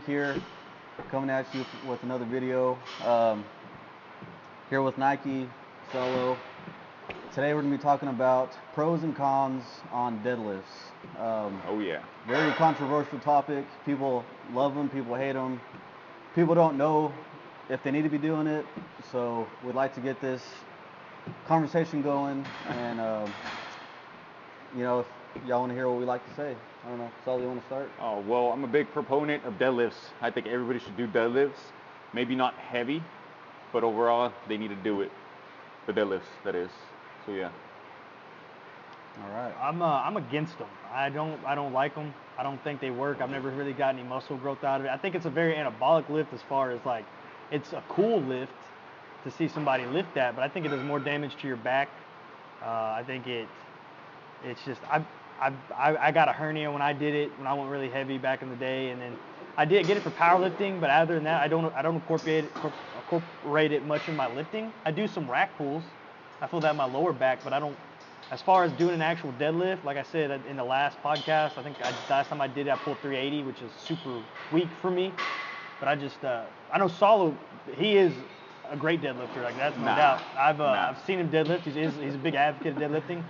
Tank here, coming at you with another video. Here with Nike, Solo. Today we're going to be talking about pros and cons on deadlifts. Oh yeah. Very controversial topic. People love them, people hate them. People don't know if they need to be doing it. So we'd like to get this conversation going, and if y'all want to hear what we like to say. I don't know. Solo, you want to start? Oh, well, I'm a big proponent of deadlifts. I think everybody should do deadlifts. Maybe not heavy, but overall, they need to do it. The deadlifts, that is. So, yeah. All right. I'm against them. I don't like them. I don't think they work. I've never really got any muscle growth out of it. I think it's a very anabolic lift as far as, like, it's a cool lift to see somebody lift that, but I think it does more damage to your back. I think it's just, I got a hernia when I did it, when I went really heavy back in the day, and then I did get it for powerlifting, but other than that, I don't incorporate it much in my lifting. I do some rack pulls. I feel that in my lower back, but I don't, as far as doing an actual deadlift, like I said in the last podcast, I think last time I did it, I pulled 380, which is super weak for me. But I know Solo, he is a great deadlifter, like that's no doubt. I've seen him deadlift. He's a big advocate of deadlifting,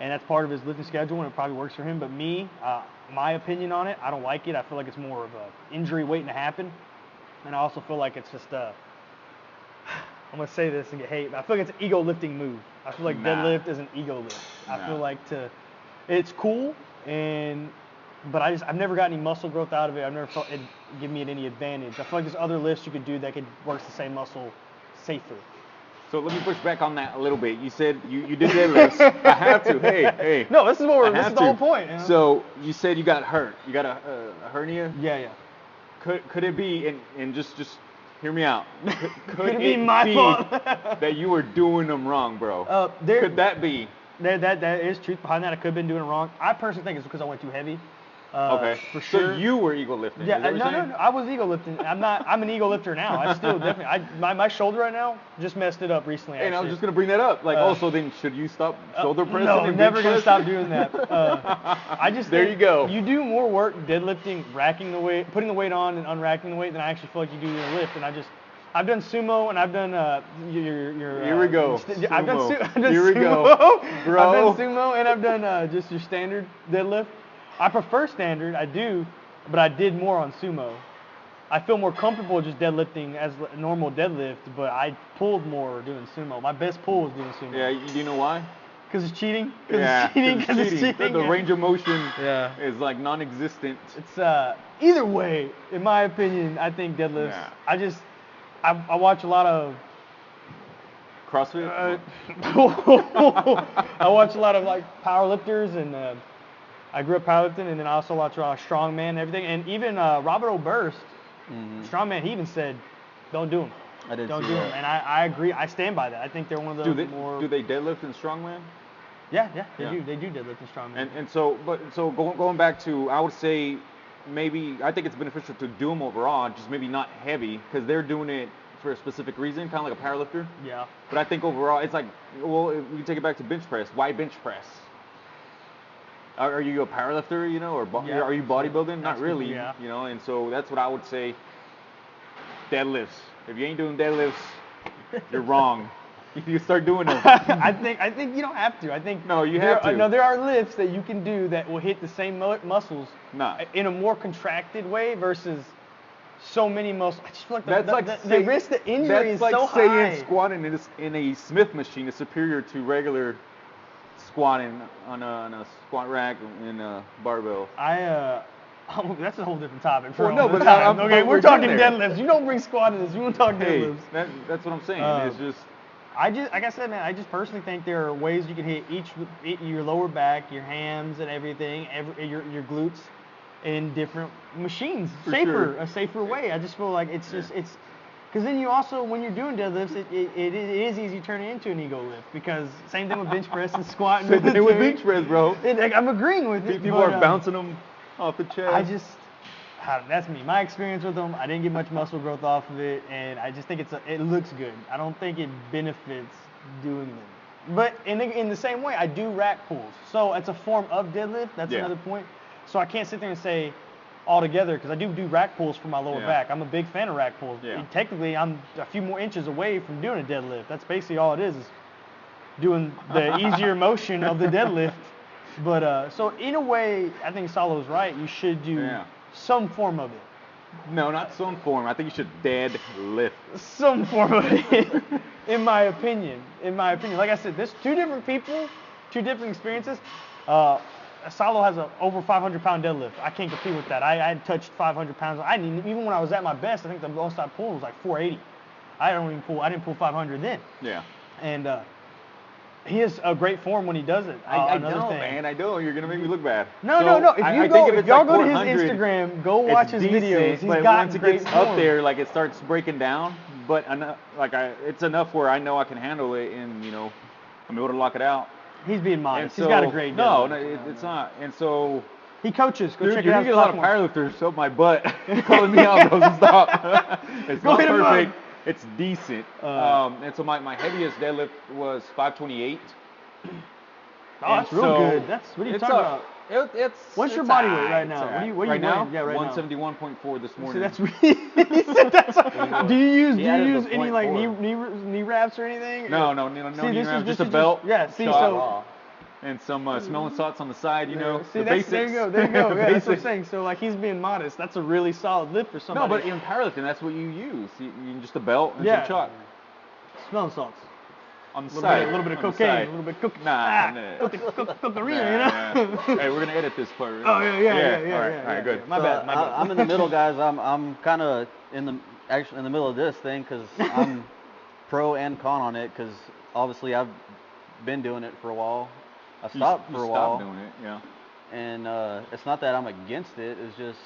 and that's part of his lifting schedule, and it probably works for him. But me, my opinion on it, I don't like it. I feel like it's more of an injury waiting to happen, and I also feel like it's just I'm gonna say this and get hate, but I feel like it's an ego lifting move. I feel like deadlift is an ego lift. I feel like it's cool, but I've never got any muscle growth out of it. I've never felt it give me any advantage. I feel like there's other lifts you could do that could work the same muscle safer. So let me push back on that a little bit. You said you did deadlifts. I have to. Hey. No, this is the whole point. You know? So you said you got hurt. You got a hernia? Yeah. Could it be, and just hear me out. Could it be my fault that you were doing them wrong, bro? Could that be? That is truth behind that. I could have been doing it wrong. I personally think it's because I went too heavy. Okay. For sure. So you were ego lifting. Yeah. No. I was ego lifting. I'm an ego lifter now. I still definitely. My shoulder right now just messed it up recently. And I was just gonna bring that up. Like, also, then should you stop shoulder pressing? No, and never gonna press? stop doing that. I just there you go. You do more work deadlifting, racking the weight, putting the weight on, and unracking the weight than I actually feel like you do in a lift. And I've done sumo, and I've done your. Here we go. I've done sumo. Here we go, bro. I've done sumo, and I've done just your standard deadlift. I prefer standard, I do, but I did more on sumo. I feel more comfortable just deadlifting as a normal deadlift, but I pulled more doing sumo. My best pull was doing sumo. Yeah, do you know why? Because it's cheating. It's cheating. The range of motion is like non-existent. It's either way, in my opinion, I think deadlifts. Yeah. I watch a lot of CrossFit. I watch a lot of like powerlifters, and I grew up powerlifting, and then I also watch strongman and everything. And even Robert Oberst, strongman, he even said, "Don't do them. Don't do them." And I agree. I stand by that. I think they're one of the more. Do they deadlift in strongman? Yeah, they do. They do deadlift in strongman. And so going back to, I would say, I think it's beneficial to do them overall, just maybe not heavy, because they're doing it for a specific reason, kind of like a powerlifter. Yeah. But I think overall, it's like, well, we can take it back to bench press. Why bench press? Are you a powerlifter, or are you bodybuilding? Not really, and so that's what I would say. Deadlifts. If you ain't doing deadlifts, you're wrong. You start doing them. I think you don't have to. I think you have to. No, there are lifts that you can do that will hit the same muscles in a more contracted way versus so many muscles. I just feel like the risk to injury is so high. That's like saying squatting in a Smith machine is superior to regular squatting on a squat rack and a barbell. That's a whole different topic. We're talking deadlifts. You don't bring squat in this. You want to talk deadlifts. That's what I'm saying. It's just. Like I said, man, I just personally think there are ways you can hit your lower back, your hams, and everything, your glutes, in different machines, a safer way. I just feel like it's because then you also, when you're doing deadlifts, it is easy to turn it into an ego lift, because same thing with bench press and squat. Same thing with bench press, bro. I'm agreeing with it. People are bouncing them off the chest. That's me. My experience with them, I didn't get much muscle growth off of it, and I just think it looks good. I don't think it benefits doing them. But in the same way, I do rack pulls. So it's a form of deadlift. That's another point. So I can't sit there and say altogether, because I do rack pulls for my lower Yeah. back. I'm a big fan of rack pulls. Yeah. And technically, I'm a few more inches away from doing a deadlift. That's basically all it is doing the easier motion of the deadlift. But so in a way, I think Salo's right. You should do some form of it. No, not some form. I think you should deadlift. Some form of it, in my opinion. Like I said, there's two different people, two different experiences. Salo has a over 500-pound deadlift. I can't compete with that. I hadn't touched 500 pounds. Even when I was at my best, I think the most I pulled was like 480. I didn't pull 500 then. Yeah. And he has a great form when he does it. I know, man. I know. You're gonna make me look bad. No. If y'all go to his Instagram, go watch his videos. He's got once it great gets form. up there, like it starts breaking down. But it's enough where I know I can handle it, and I'm able to lock it out. He's being modest. So, he's got a great No, deadlift. it's not. And so he coaches. Go you're check it out. gonna get a lot of powerlifters up my butt calling me out. Those stop. It's not perfect. It's decent. And so my heaviest deadlift was 528. Oh, that's real good. What are you talking about? What's your body weight right now? What are you right now? Yeah, right 171.4 this morning. See, that's weird. Do you use any like knee wraps or anything? No knee wraps. Just a belt. Yeah. See, so. And some smelling salts on the side, See, the basics. There you go. Yeah, that's what I'm saying. So, like, he's being modest. That's a really solid lift for somebody. No, but in powerlifting, that's what you use. You just a belt and some chalk. Smelling salts. On the side. A little bit of cocaine. A little bit of cocaine. Nah. Hey, we're going to edit this part, right? Oh, yeah. All right, good. My bad. I'm in the middle, guys. I'm kind of in the middle of this thing because I'm pro and con on it because obviously I've been doing it for a while. I stopped for a while. Stopped doing it, yeah. And it's not that I'm against it. It's just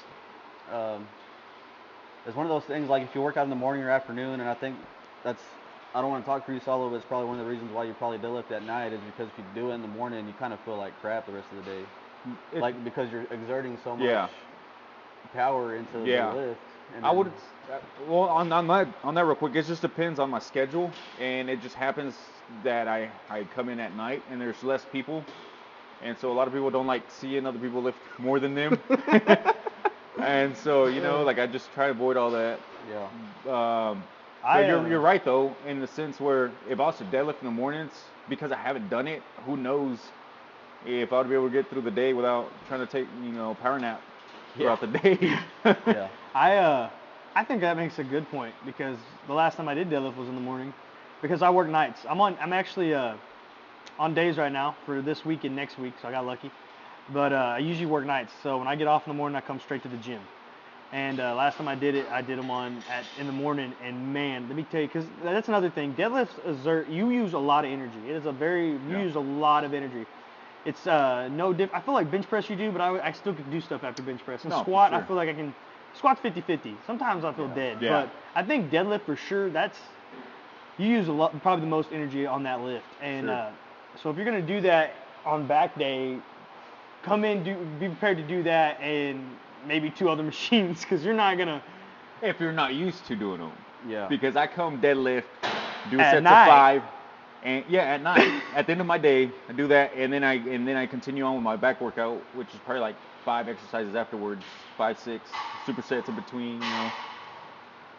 it's one of those things like if you work out in the morning or afternoon, and I think I don't want to talk for you, Salo, but it's probably one of the reasons why you probably deadlift at night is because if you do it in the morning, you kind of feel like crap the rest of the day. Like because you're exerting so much power into the lift. And I would, well, on that real quick, it just depends on my schedule, and it just happens that I come in at night and there's less people, and so a lot of people don't like seeing other people lift more than them. And so like I just try to avoid all that. Yeah. You're right though, in the sense where if I was to deadlift in the mornings, because I haven't done it, who knows if I would be able to get through the day without trying to take power nap throughout the day. Yeah. I think that makes a good point because the last time I did deadlift was in the morning because I work nights. I'm actually on days right now for this week and next week, so I got lucky. But I usually work nights, so when I get off in the morning, I come straight to the gym. And last time I did it, I did them in the morning, and man, let me tell you, because that's another thing. Deadlifts, you use a lot of energy. It is you use a lot of energy. It's no different. I feel like bench press you do, but I still can do stuff after bench press. And squat, I feel like I can squat 50-50. Sometimes I feel dead, but I think deadlift for sure. You use probably the most energy on that lift, and so if you're gonna do that on back day, come in, be prepared to do that, and maybe 2 other machines because you're not gonna. If you're not used to doing them. Yeah. Because I come deadlift, do a at set night. to 5, and at night, at the end of my day, I do that, and then I continue on with my back workout, which is probably like 5 exercises afterwards, 5, 6 supersets in between,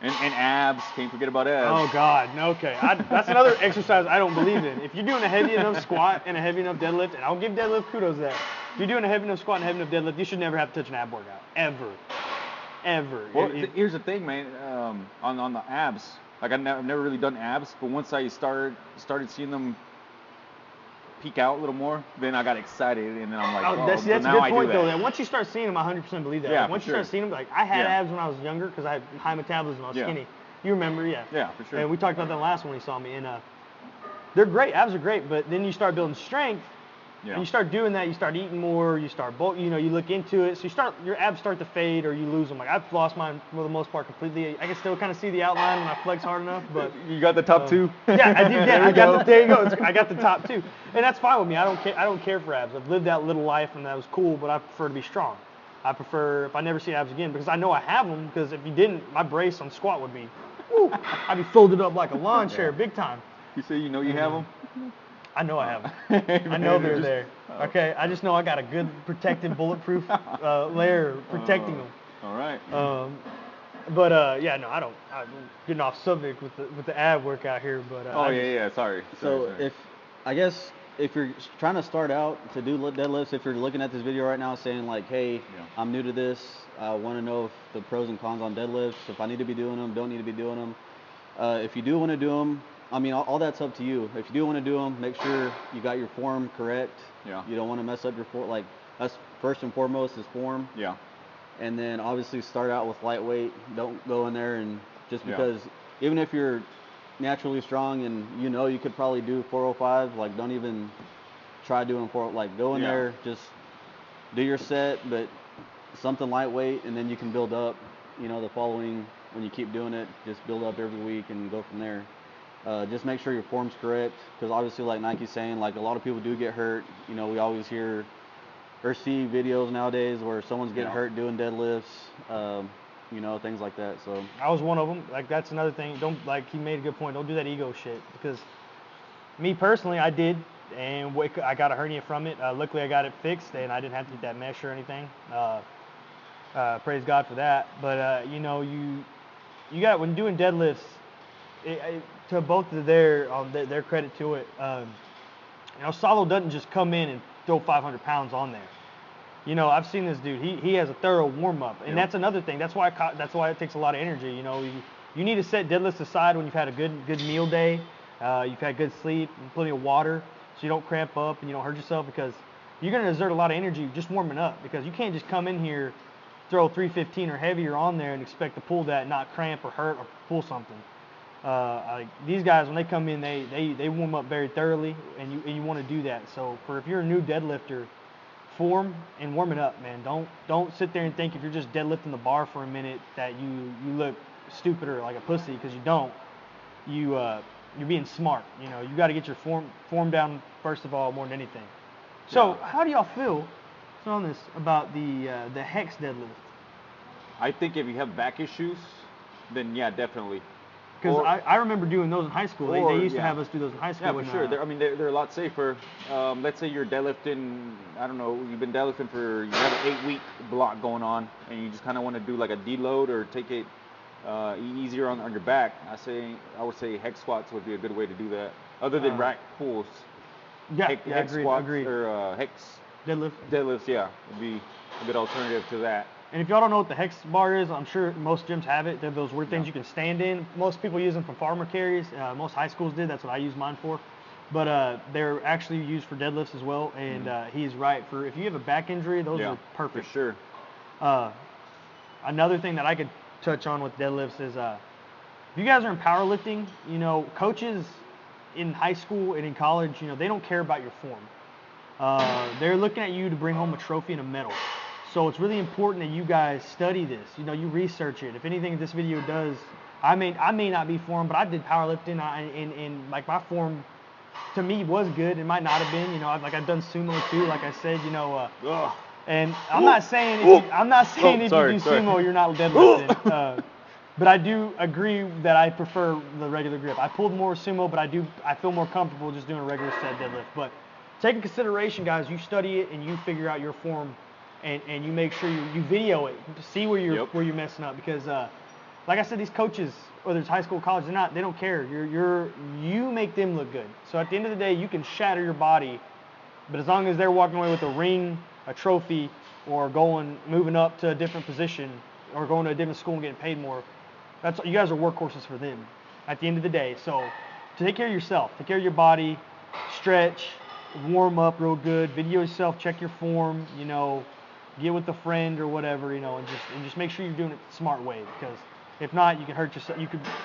and abs. Can't forget about abs. Oh God, no, okay. That's another exercise I don't believe in. If you're doing a heavy enough squat and a heavy enough deadlift, and I'll give deadlift kudos to that. If you're doing a heavy enough squat and a heavy enough deadlift, you should never have to touch an ab workout, ever. Well, here's the thing, man. On the abs, like I've never really done abs, but once I started seeing them peek out a little more, then I got excited, and then I'm like, that's so a now good I point do that. though. That once you start seeing them, I 100% believe that. Yeah, Like, once you start seeing them, like I had abs when I was younger because I had high metabolism. I was skinny. You remember, Yeah, for sure. And we talked about that last one when you saw me, and they're great. Abs are great, but then you start building strength. Yeah. And you start doing that, you start eating more, you start you look into it, so your abs start to fade or you lose them. Like I've lost mine for the most part completely. I can still kind of see the outline when I flex hard enough, but you got the top 2. Yeah, I did. Yeah, there you go. I got the top 2, and that's fine with me. I don't care for abs. I've lived that little life, and that was cool. But I prefer to be strong. I prefer if I never see abs again because I know I have them. Because if you didn't, my brace on squat would be, I'd be folded up like a lawn chair, big time. You say you have them? I know I have them. I know they're there. Okay, I just know I got a good protected, bulletproof layer protecting them. All right. But yeah, no, I'm getting off subject with the ab workout here, but Sorry. So if you're trying to start out to do deadlifts, if you're looking at this video right now saying like, hey, I'm new to this, I want to know if the pros and cons on deadlifts, if I need to be doing them, don't need to be doing them. If you do want to do them, I mean, all that's up to you. If you do want to do them, make sure you got your form correct. Yeah. You don't want to mess up your form. Like, that's first and foremost is form. Yeah. And then obviously start out with lightweight. Don't go in there and just because even if you're naturally strong and you could probably do 405, like don't even try doing go in there, just do your set, but something lightweight, and then you can build up, the following, when you keep doing it, just build up every week and go from there. Just make sure your form's correct, because obviously like Nike's saying, like a lot of people do get hurt. We always hear or see videos nowadays where someone's getting hurt doing deadlifts, things like that. So I was one of them. Like, that's another thing. He made a good point. Don't do that ego shit, because me personally, I did, and I got a hernia from it. Luckily, I got it fixed, and I didn't have to get that mesh or anything. Praise God for that. But you got, when doing deadlifts, to both of their credit to it, Salo doesn't just come in and throw 500 pounds on there. I've seen this dude. He has a thorough warm up, and that's another thing. That's why it takes a lot of energy. You need to set deadlifts aside when you've had a good meal day, you've had good sleep, and plenty of water, so you don't cramp up and you don't hurt yourself, because you're going to exert a lot of energy just warming up, because you can't just come in here, throw 315 or heavier on there and expect to pull that, not cramp or hurt or pull something. These guys, when they come in, they warm up very thoroughly, and you want to do that. So if you're a new deadlifter, form and warm it up, man. Don't sit there and think if you're just deadlifting the bar for a minute that you look stupid or like a pussy, because you don't. You're being smart. You got to get your form down first of all, more than anything. So how do y'all feel on this about the hex deadlift? I think if you have back issues, then yeah, definitely. Because I remember doing those in high school. They used to have us do those in high school. Yeah, for sure. They're a lot safer. Let's say you're deadlifting, I don't know, you've been deadlifting you have an 8-week block going on, and you just kind of want to do like a deload or take it easier on your back. I would say hex squats would be a good way to do that, other than rack pulls. Hex squats agreed. Or hex deadlifts, would be a good alternative to that. And if y'all don't know what the hex bar is, I'm sure most gyms have it. They're those weird things you can stand in. Most people use them for farmer carries. Most high schools did. That's what I use mine for. But they're actually used for deadlifts as well. And he's right. If you have a back injury, those are perfect. For sure. Another thing that I could touch on with deadlifts is if you guys are in powerlifting, coaches in high school and in college, they don't care about your form. They're looking at you to bring home a trophy and a medal. So it's really important that you guys study this. You research it. If anything this video does, I may not be formed, but I did powerlifting, and like my form to me was good. It might not have been. I've done sumo too. Like I said, and I'm not saying if you do sumo you're not deadlifting. But I do agree that I prefer the regular grip. I pulled more sumo, but I feel more comfortable just doing a regular set deadlift. But take in consideration, guys, you study it and you figure out your form. And you make sure you video it to see where you're messing up, because like I said, these coaches, whether it's high school or college, they don't care. You make them look good. So at the end of the day, you can shatter your body, but as long as they're walking away with a ring, a trophy, or moving up to a different position, or going to a different school and getting paid more, you guys are workhorses for them at the end of the day. So take care of yourself, take care of your body, stretch, warm up real good, video yourself, check your form, get with a friend or whatever, and just make sure you're doing it the smart way, because if not, you can hurt yourself.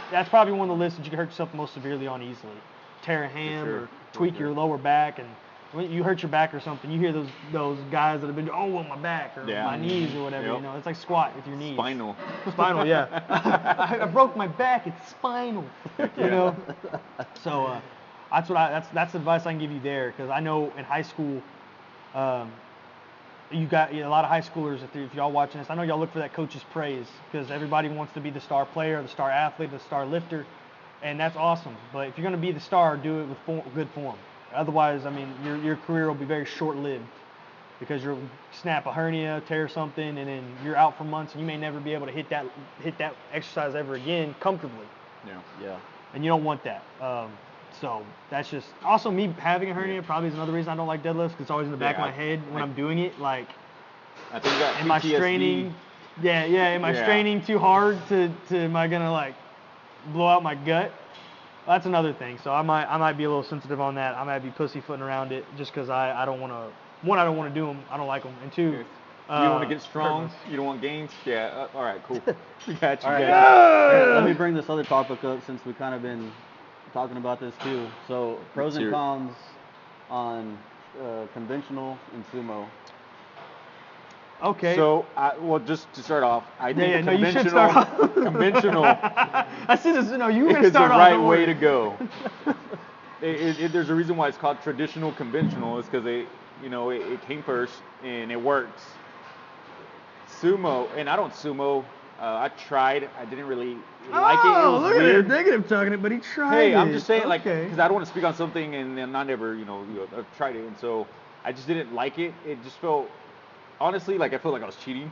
That's probably one of the lists that you can hurt yourself most severely on easily. Tear a ham or tweak your lower back, and when you hurt your back or something, you hear those guys that have been, my back or my knees or whatever. It's like squat with your knees. Spinal, yeah. I broke my back. It's spinal. So that's the advice I can give you there, because I know in high school. You got a lot of high schoolers, if y'all watching this, I know y'all look for that coach's praise, because everybody wants to be the star player, the star athlete, the star lifter, and that's awesome. But if you're going to be the star, do it with good form. Otherwise, your career will be very short-lived. because you'll snap a hernia, tear something, and then you're out for months, and you may never be able to hit that exercise ever again comfortably. Yeah. And you don't want that. So that's just also me having a hernia probably is another reason I don't like deadlifts, because it's always in the back of my head when I'm doing it. Like, I think that am I straining? Am I straining too hard to am I gonna like blow out my gut? That's another thing. So I might be a little sensitive on that. I might be pussyfooting around it just because I don't want to. One, I don't want to do them. I don't like them. And two, you don't want to get strong. You don't want gains. Yeah. All right. Cool. We got you. All right. Let me bring this other topic up since we've kind of been talking about this too. So pros and cons on conventional and sumo. Okay. So, just to start off, I think you should start off. conventional I see this. No, you were going to is the start off. right way to go. There's a reason why it's called traditional conventional. Is because it came first and it works. Sumo, and I don't sumo. I tried. I didn't really like it. It was look weird. At it, negative talking it, but he tried Hey, it. I'm just saying, because I don't want to speak on something and then I never, I've tried it, and so I just didn't like it. It just felt, honestly, like I felt like I was cheating.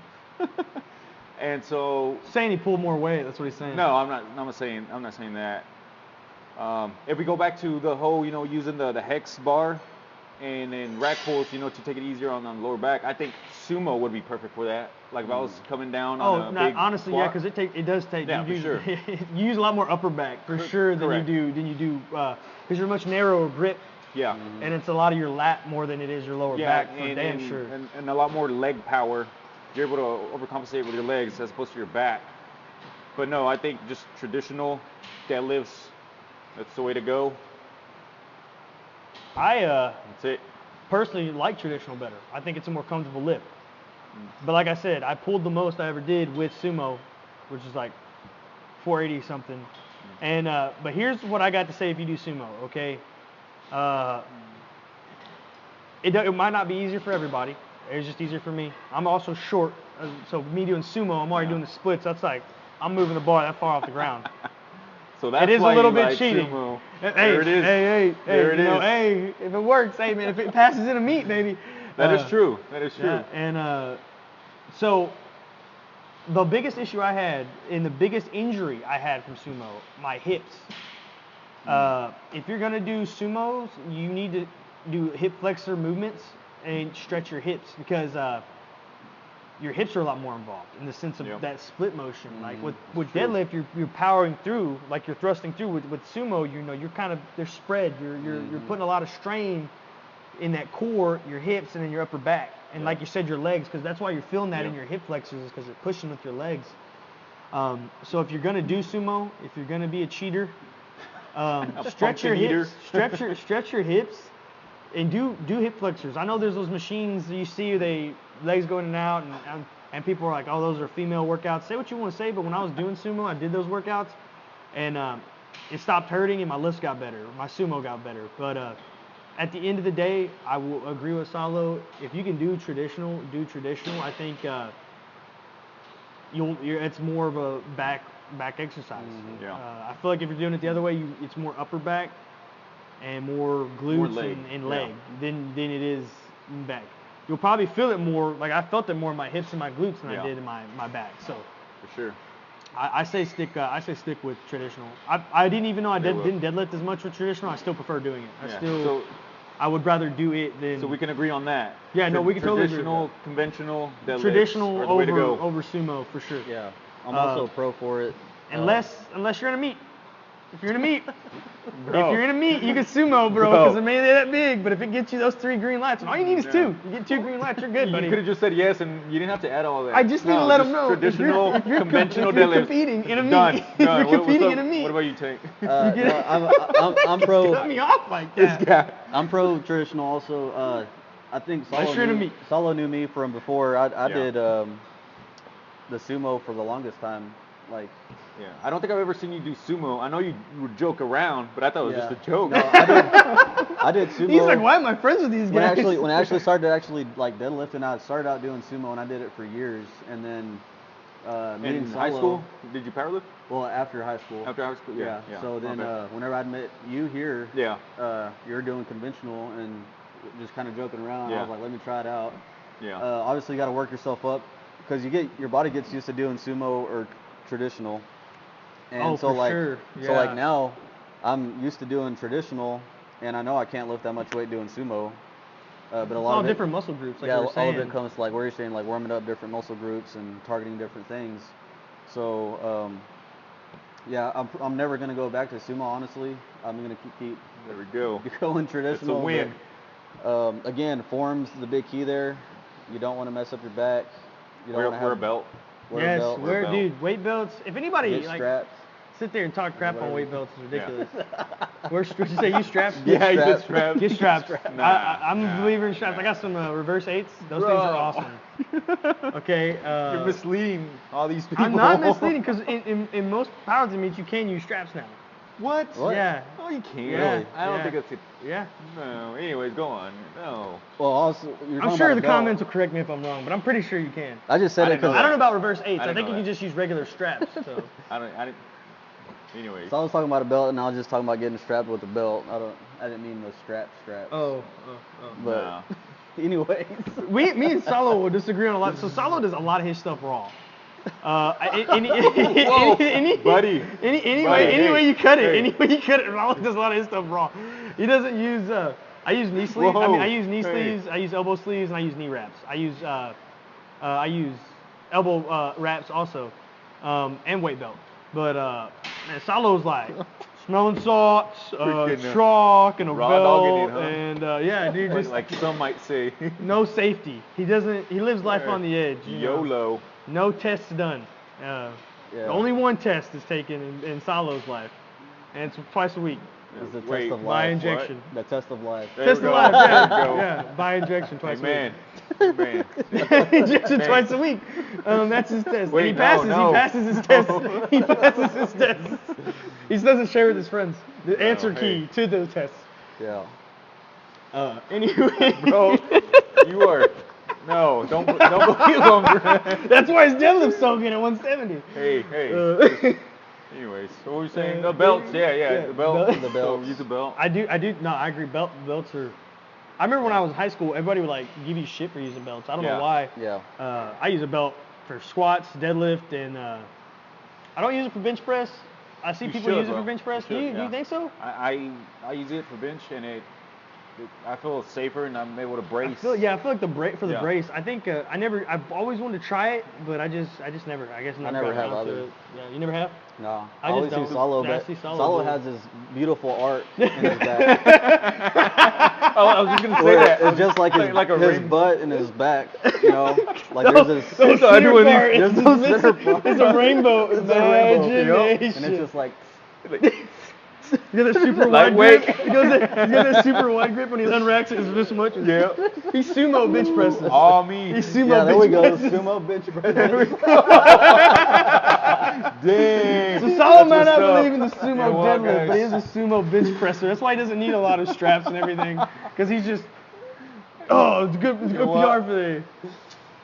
And so saying he pulled more weight. That's what he's saying. No, I'm not saying that. If we go back to the whole, using the hex bar and then rack pulls, to take it easier on the lower back, I think sumo would be perfect for that. Like if I was coming down on a big honestly, squat. because it does take. Yeah, you for sure. You use a lot more upper back for sure than you do because you're much narrower grip. Yeah. And it's a lot of your lat more than it is your lower back for damn sure. And a lot more leg power. You're able to overcompensate with your legs as opposed to your back. But no, I think just traditional deadlifts, that's the way to go. That's it. Personally like traditional better. I think it's a more comfortable lift. But like I said, I pulled the most I ever did with sumo, which is like 480 something. And but here's what I got to say if you do sumo, okay? It might not be easier for everybody. It's just easier for me. I'm also short, so me doing sumo, I'm already doing the splits. That's like I'm moving the bar that far off the ground. So that's it is why a little you bit like cheating. Sumo. Hey, there it is. Hey, there it is. Hey, if it works, hey man, if it passes in a meat, baby. That is true. That is true. Yeah, and so the biggest issue I had, and the biggest injury I had from sumo, my hips. If you're gonna do sumos, you need to do hip flexor movements and stretch your hips because your hips are a lot more involved in the sense of that split motion. Like with deadlift, you're powering through, like you're thrusting through. With sumo, you're they're spread. You're putting a lot of strain in that core, your hips, and then your upper back, and like you said, your legs, because that's why you're feeling that in your hip flexors, is because you're pushing with your legs. So if you're gonna do sumo, if you're gonna be a cheater, stretch your hips, stretch your hips, and do hip flexors. I know there's those machines you see, legs going in and out, and people are like, oh, those are female workouts. Say what you want to say, but when I was doing sumo, I did those workouts, and it stopped hurting, and my lifts got better, my sumo got better. But at the end of the day, I will agree with Salo. If you can do traditional, do traditional. I think it's more of a back exercise. I feel like if you're doing it the other way, it's more upper back and more glutes and leg than it is back. You'll probably feel it more, like I felt it more in my hips and my glutes than I did in my back. So for sure. I say stick with traditional. I didn't even know didn't deadlift as much with traditional. I still prefer doing it. I would rather do it than. So we can agree on that. Yeah, no, we can totally agree. Traditional, conventional, deadlifts traditional are the way to go. over sumo for sure. Yeah, I'm also pro for it. Unless you're in a meet. If you're in a meet, you can sumo, bro, because it may be that big. But if it gets you those 3 green lights, and all you need is 2. You get 2 green lights, you're good, buddy. You could have just said yes, and you didn't have to add all that. I just need to let them know. Traditional, if you're conventional if you're deadlifts. Competing in a meet. Done. If you're competing in a meet. What about you, Tank? I'm pro. Cut me off like that. I'm pro traditional also. I think Salo knew me from before. I did the sumo for the longest time. Like. Yeah, I don't think I've ever seen you do sumo. I know you would joke around, but I thought it was just a joke. No, I did sumo. He's like, why am I friends with these guys? When I actually started like deadlifting, I started out doing sumo, and I did it for years. And then in high school, did you powerlift? Well, after high school. After high school, yeah. So then whenever I met you here, you were doing conventional and just kind of joking around. I was like, let me try it out. Yeah. Obviously, you got to work yourself up because your body gets used to doing sumo or traditional. And so for sure. Yeah. So like now, I'm used to doing traditional, and I know I can't lift that much weight doing sumo. But a lot of different muscle groups. Like yeah, you were saying. all of it comes to like where you're saying like warming up different muscle groups and targeting different things. So yeah, I'm never gonna go back to sumo. Honestly, I'm gonna keep there we go going traditional. It's a win. But, again, form's the big key there. You don't want to mess up your back. You don't want to wear a belt. Wear a belt. Dude, weight belts. If anybody Get straps. sit there and talk crap on weight belts is ridiculous. Where's you say you straps? Yeah, get straps. Get straps. I'm Nah, a believer in straps. I got some reverse 8s. Those things are awesome. Okay. You're misleading all these people. I'm not misleading because in most powerlifting meets you can use straps now. What? Yeah. Oh, you can't. Yeah. I don't think that's it. Yeah. No. Anyways, go on. No. Well, also, I'm sure the comments will correct me if I'm wrong, but I'm pretty sure you can. I just said it because I don't know about reverse 8s. I think you can just use regular straps. So. I didn't. Anyways. So I was talking about a belt, and I was just talking about getting strapped with a belt. I didn't mean the straps. Oh. But no. anyways, me and Salo will disagree on a lot. So Salo does a lot of his stuff raw. Buddy. Any way you cut it, Salo does a lot of his stuff raw. He doesn't use. I use knee sleeves. I use knee sleeves. I use elbow sleeves, and I use knee wraps. I use elbow wraps also, and weight belt. But man, Salo's like smelling salts, chalk, and a belt, and yeah, dude, just like some might say, no safety. He lives life on the edge. YOLO. No tests done. Only one test is taken in Salo's life, and it's twice a week. It's the test of life. By injection. The test of life. Test of life, yeah. By injection twice a week. Man. Injection twice a week. That's his test. Wait, he passes his test. He passes his test. He doesn't share with his friends the answer key to those tests. Yeah. Anyway. Bro, you are... No, don't believe him. That's why his deadlift's so good at 170. Hey. Anyways, so what were you saying? The belts, yeah. The belt. So use a belt. I do. No, I agree. Belts are. I remember when I was in high school, everybody would like give you shit for using belts. I don't know why. Yeah. I use a belt for squats, deadlift, and I don't use it for bench press. I see people use it for bench press. Do you think so? I use it for bench, and I feel safer, and I'm able to brace. I feel like the brace. I think I've always wanted to try it, but I just never. I guess I never have either. Yeah, you never have? No. I always see Salo, but Salo has this beautiful art in his back. I was just gonna say that. It's just like his butt and his back, you know. Like there's this. It's a rainbow. Imagination. And it's just like. You got that super wide grip. He got that super wide grip when he unracks it. It's this much. Yeah. He's sumo bench presses. All me. He's sumo bench presses. Sumo bench presses. Dang. So Salo might not believe in the sumo deadlift, but he is a sumo bench presser. That's why he doesn't need a lot of straps and everything, because he's just. Oh, it's good. It's good PR for the.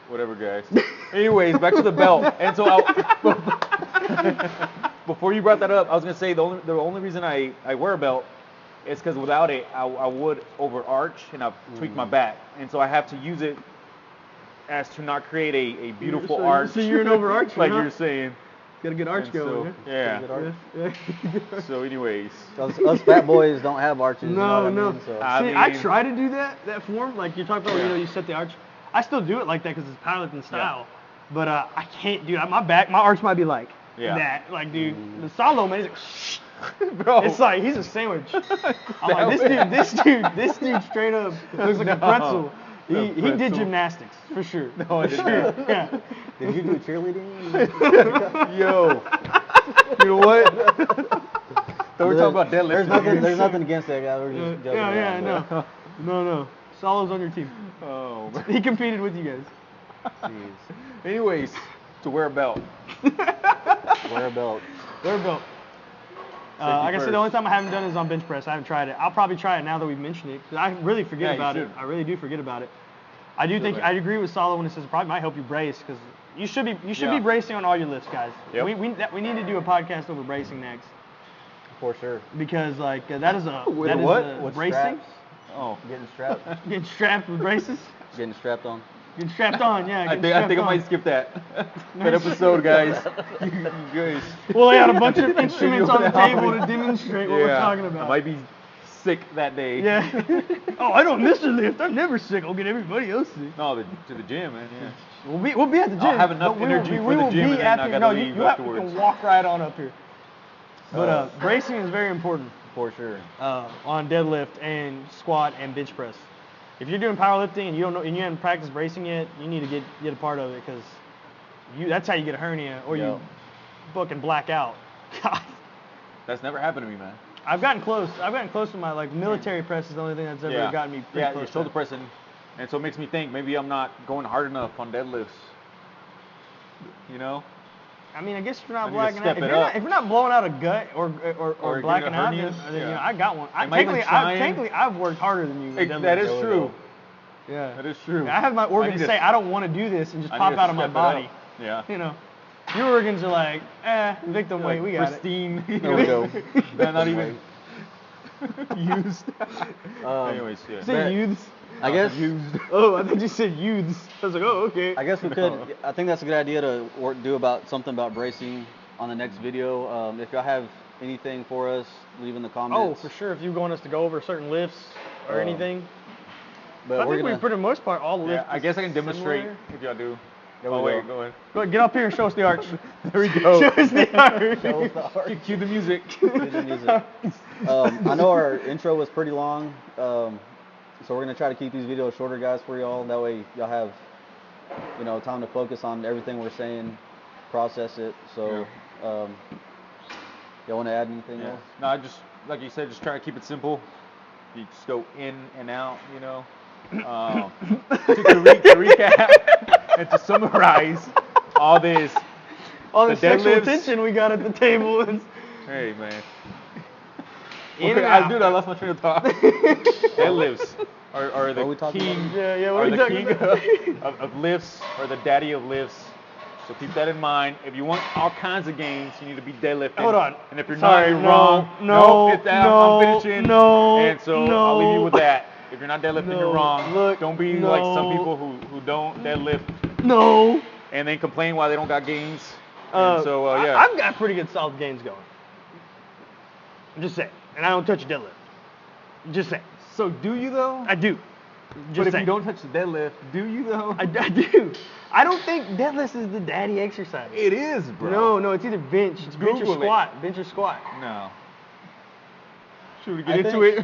Whatever, guys. Anyways, back to the belt. And so before you brought that up, I was gonna say the only reason I wear a belt is because without it, I would overarch and I've tweaked my back, and so I have to use it as to not create a beautiful arch. So you're an overarcher, like you're saying. Got a good arch going. Yeah. So anyways, us fat boys don't have arches. No. You know what I mean? So. I try to do that form, like you're talking about. You set the arch. I still do it like that because it's powerlifting style, but I can't do it. My arch might be like that. Like, dude, the Salo man, he's like, bro, it's like he's a sandwich. I'm like, this dude straight up looks like a pretzel. He did gymnastics for sure. No, I didn't. Yeah. Did you do cheerleading? Yo, you know what? So we're talking about deadlifting. There's nothing against that guy. We're just joking around, No. Salo's on your team. Oh, man. He competed with you guys. Jeez. Anyways, to wear a belt. Wear a belt. Like I said, the only time I haven't done it is on bench press. I haven't tried it. I'll probably try it now that we've mentioned it, because I really forget about it. I really do forget about it. I agree with Salo when it says it probably might help you brace, because you should be bracing on all your lifts, guys. Yep. We need to do a podcast over bracing next. For sure. Because like that is a With bracing. Straps? Oh, getting strapped. Getting strapped with braces. Getting strapped on. Get strapped on, yeah. I think I might skip that episode, guys. You guys. Well, they had a bunch of instruments on the table to demonstrate what we're talking about. I might be sick that day. Yeah. Oh, I don't miss a lift. I'm never sick. I'll get everybody else sick. No, to the gym, man. Yeah. We'll be at the gym. I'll have enough energy for the gym, and then I gotta leave afterwards. You can walk right on up here. But bracing is very important. For sure. On deadlift and squat and bench press. If you're doing powerlifting and you don't know and you haven't practiced bracing yet, you need to get a part of it because that's how you get a hernia or you fucking black out. God. That's never happened to me, man. I've gotten close. To my military press is the only thing that's ever gotten me pretty close. Yeah, shoulder pressing, and so it makes me think maybe I'm not going hard enough on deadlifts. You know. I mean, I guess if you're not blacking out, if you're not blowing out a gut or blacking out, then I got one. Technically, I've worked harder than you. That is true. Yeah, that is true. I have my organs say I don't want to do this and just pop out of my body. Yeah. You know, your organs are like, victim weight, we got pristine. There we go. They're not even used. Anyways, yeah. Say youths. I guess. Used. Oh, I thought you said youths. I was like, oh, okay. I guess we could. I think that's a good idea to do something about bracing on the next video. If y'all have anything for us, leave in the comments. Oh, for sure. If you want us to go over certain lifts or anything. But I think we, for the most part, all the lifts. I guess I can demonstrate if y'all do. Wait, go ahead. Go ahead, get up here and show us the arch. There we go. Show us the arch. Show us the arch. Cue the music. I know our intro was pretty long. So we're going to try to keep these videos shorter, guys, for y'all. That way y'all have, time to focus on everything we're saying, process it. So, y'all want to add anything else? No, I just, like you said, just try to keep it simple. You just go in and out, to recap and to summarize all this. All the sexual tension we got at the table. Hey, man. Dude, I lost my train of thought. Deadlifts are the king of lifts, or the daddy of lifts. So keep that in mind. If you want all kinds of gains, you need to be deadlifting. Hold on. And if you're not, you're wrong. I'm finishing. And so I'll leave you with that. If you're not deadlifting, you're wrong. Don't be like some people who don't deadlift. No. And then complain why they don't got gains. I've got pretty good solid gains going. I'm just saying. And I don't touch a deadlift. Just saying. So do you though? I do. But if you don't touch the deadlift, do you though? I do. I don't think deadlift is the daddy exercise. It is, bro. No, it's either bench. It's bench or squat. Bench or squat. No. Should we get into it?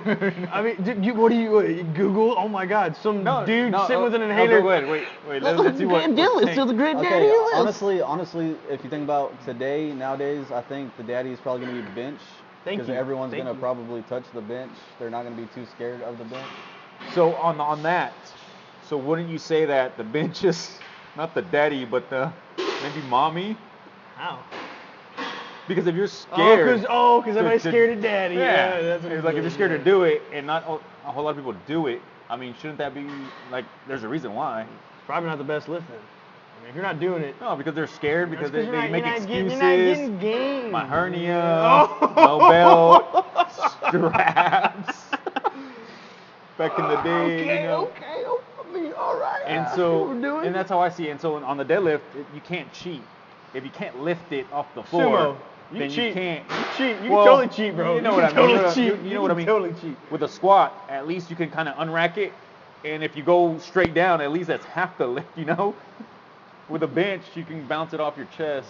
I mean, what do you Google? Oh my God, some dude sitting with an inhaler. Wait. Let's see what. Deadlift is the great daddy list. Honestly, if you think about nowadays, I think the daddy is probably going to be bench. Because everyone's going to probably touch the bench. They're not going to be too scared of the bench. So on that, so wouldn't you say that the bench is not the daddy, but the maybe mommy? How? Because if you're scared. Because everybody's scared of daddy. Yeah, that's what it's like. If you're scared to do it, and not a whole lot of people do it, I mean, shouldn't that be like? There's a reason why. It's probably not the best lift then. I mean, if you're not doing it. No, because they're scared. Because they make excuses. You're not getting gains. My hernia. No belt. Straps. Back in the day. Okay. I mean, all right. And so, and that's how I see it. And so on the deadlift, you can't cheat. If you can't lift it off the floor, then you can't. You cheat. You can totally cheat, bro. You know what I mean. You know what I mean. Totally cheat. With a squat, at least you can kind of unrack it, and if you go straight down, at least that's half the lift. With a bench, you can bounce it off your chest.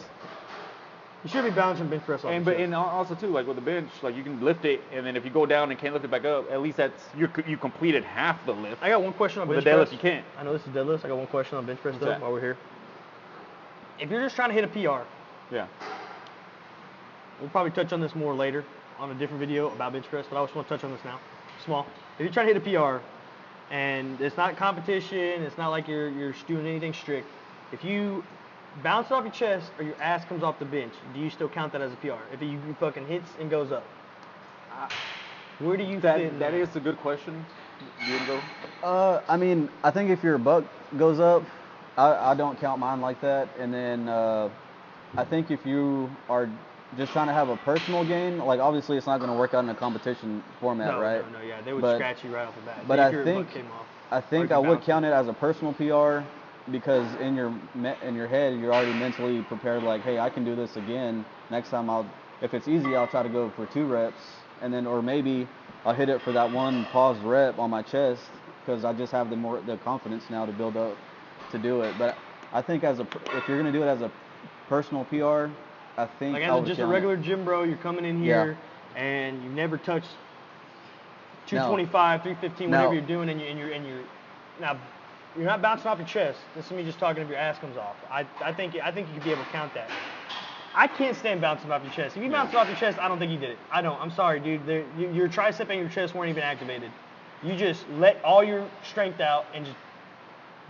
You should be bouncing bench press off your chest. And also too, like with a bench, like you can lift it, and then if you go down and can't lift it back up, at least that's you completed half the lift. I got one question on bench press. With press. a deadlift, you can't. I know this is deadlift. I got one question on bench press though while we're here. If you're just trying to hit a PR, we'll probably touch on this more later on a different video about bench press, but I just want to touch on this now. Small. If you're trying to hit a PR, and it's not competition, it's not like you're doing anything strict. If you bounce it off your chest or your ass comes off the bench, do you still count that as a PR? If you fucking hits and goes up, where do you fit? That is a good question. You can go. I mean, I think if your butt goes up, I don't count mine like that. And then I think if you are just trying to have a personal gain, like obviously it's not going to work out in a competition format, right? No, they would scratch you right off the bat. But I think I would count it as a personal PR. because in your head you're already mentally prepared, like, hey, I can do this again. Next time if it's easy, I'll try to go for 2 reps, and then, or maybe I'll hit it for that one paused rep on my chest, because I just have the confidence now to build up to do it. But I think if you're gonna do it as a personal PR, I think like as just a regular gym bro, you're coming in here and you never touched 225, 315, whatever you're doing, and you're now you're not bouncing off your chest. This is me just talking if your ass comes off. I think you could be able to count that. I can't stand bouncing off your chest. If you bounce off your chest, I don't think you did it. I don't. I'm sorry, dude. Your tricep and your chest weren't even activated. You just let all your strength out and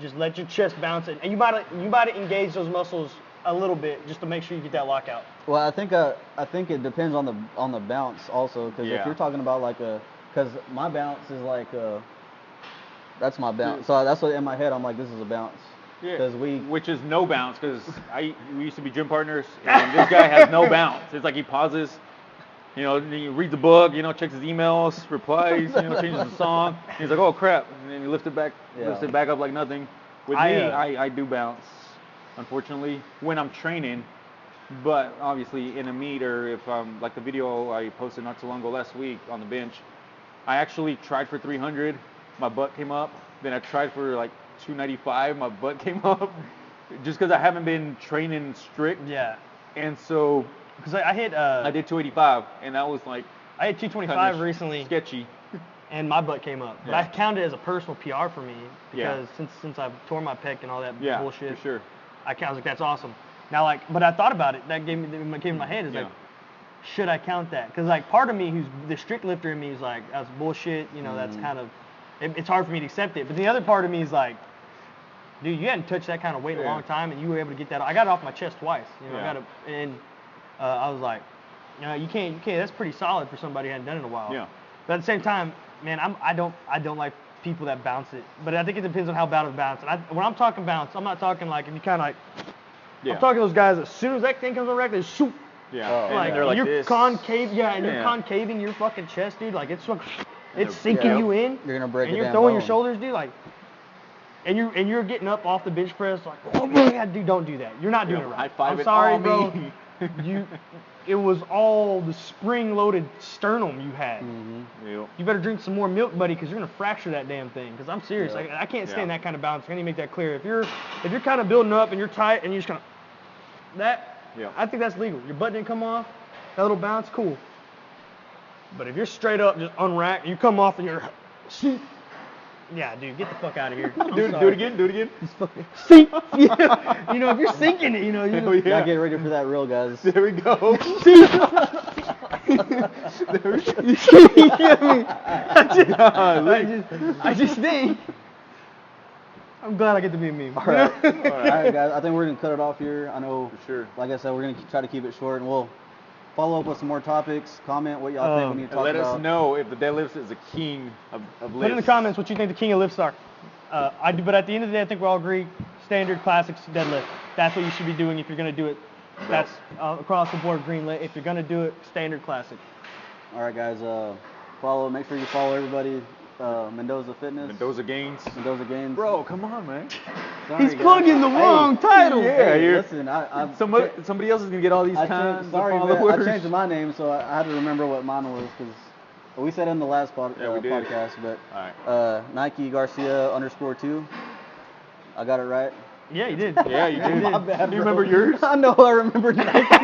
just let your chest bounce it. And you might engage those muscles a little bit just to make sure you get that lockout. Well, I think it depends on the bounce also, because if you're talking about because my bounce is like that's my bounce. So that's what in my head I'm like, this is a bounce. Yeah. Which is no bounce, because we used to be gym partners, and this guy has no bounce. It's like he pauses, he reads the book, checks his emails, replies, changes the song. He's like, oh crap, and then he lifts it back up like nothing. With me, I do bounce, unfortunately, when I'm training. But obviously in a meet, or if like the video I posted not too long ago last week on the bench, I actually tried for 300, my butt came up. Then I tried for like 295, my butt came up, just because I haven't been training strict. Yeah. And so, because I did 285, and that was like, I hit 225 recently. Sketchy. And my butt came up. But I counted it as a personal PR for me, because since I've torn my pec and all that bullshit. For sure. I was like, that's awesome. Now, but I thought about it. That came in my head. Is like, should I count that? Because like part of me, who's the strict lifter in me, is like, that's bullshit. That's kind of, it's hard for me to accept it. But the other part of me is like, dude, you hadn't touched that kind of weight in a long time, and you were able to get that. I got it off my chest twice. I was like, you can't. That's pretty solid for somebody who hadn't done it in a while. Yeah. But at the same time, man, I don't like people that bounce it. But I think it depends on how bad of a bounce. And when I'm talking bounce, I'm not talking like if you kind of like. I'm talking those guys as soon as that thing comes on rack, they shoot. Yeah. Like they're like you're this. Concave. Yeah, and you're concaving your fucking chest, dude. Like it's sinking you in. You're gonna break it. And you're throwing your shoulders, dude. Like. And you're getting up off the bench press like, oh yeah, dude, don't do that. You're not doing it right. I'm sorry, bro. It was all the spring-loaded sternum you had. Mm-hmm. Yep. You better drink some more milk, buddy, because you're gonna fracture that damn thing. Because I'm serious. Yep. I can't stand that kind of balance. I need to make that clear. If you're kind of building up and you're tight and you're just kind of I think that's legal. Your butt didn't come off. That little bounce, cool. But if you're straight up, just unracked, you come off and you're yeah, dude, get the fuck out of here. Do it again. Sink. If you're sinking it, Gotta get ready for that reel, guys. There we go. I just think. I'm glad I get to be a meme. All right, guys. I think we're gonna cut it off here. I know, for sure. Like I said, we're gonna try to keep it short, and we'll follow up with some more topics. Comment what y'all think when you talk about. Let us know if the deadlifts is a king of lifts. Put in the comments what you think the king of lifts are. But at the end of the day, I think we all agree, standard classics deadlift. That's what you should be doing if you're going to do it. That's across the board green lit. If you're going to do it, standard classic. All right, guys. Make sure you follow everybody. Mendoza Fitness. Mendoza Gains. Bro, come on, man. Sorry, he's plugging the wrong title. Yeah, listen, somebody else is gonna get all these man. I changed my name, so I had to remember what mine was, because we said it in the last podcast. But Nike Garcia _2. I got it right. Yeah, you did. Yeah, you did. My bad, do you remember yours? I know. I remember Nike.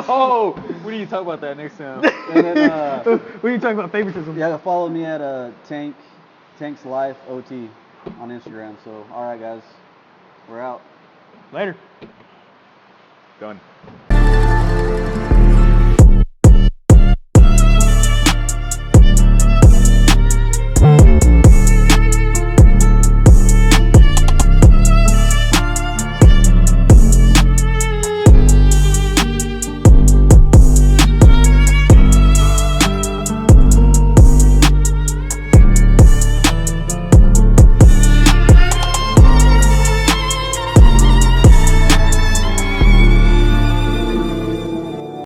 Oh, we need to talk about that next time. And then, we need to talk about favoritism. Yeah, follow me at Tank's Life OT on Instagram. So, all right, guys, we're out. Later. Done.